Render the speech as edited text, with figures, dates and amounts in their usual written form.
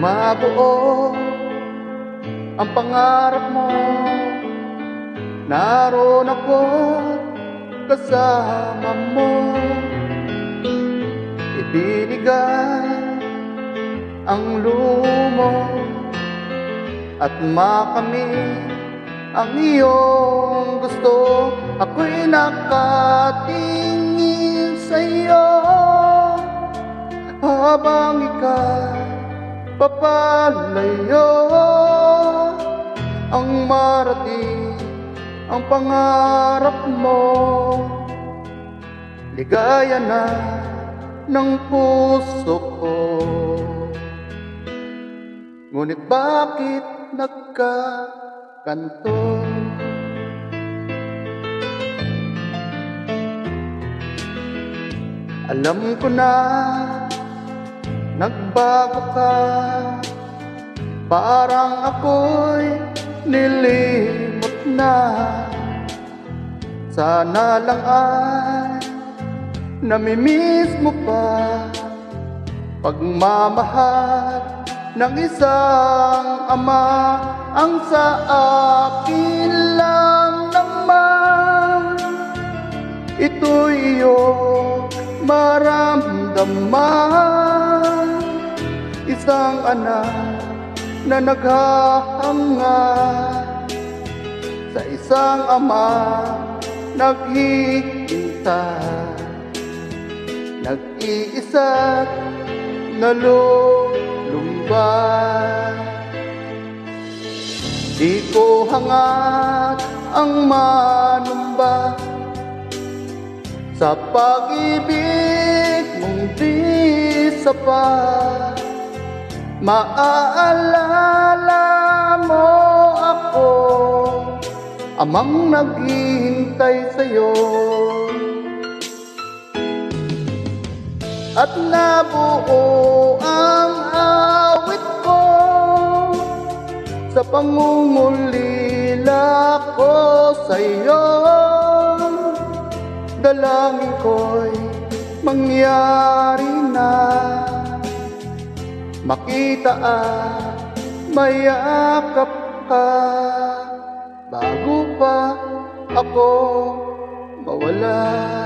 mabuo ang pangarap mo, naroon ako kasama mo. Ibinigay ang lumo at makamit ang iyong gusto. Ako'y nakatingin sa'yo habang ika'y papalayo. Ang marating ang pangarap mo, ligaya na ng puso ko. Ngunit bakit nagkaganto? Alam ko na nagbago ka, parang ako'y nilimot na. Sana lang ay namimiss mo pa pagmamahal ng isang ama. Ang sa akin lang naman, ito'y iyong maramdaman. Isang anak na naghahangad sa isang ama naghihintay, nag-iisa't nalulumbay. Di ko hangad ang manumba sa pag-ibig mong di sapat. Maaalala mo ako, amang naghihintay sa'yo, at nabuo ang awit ko sa pangungulila ko sa'yo. Dalangin ko'y mangyari na, makita at mayakap ka bago pa ako mawala.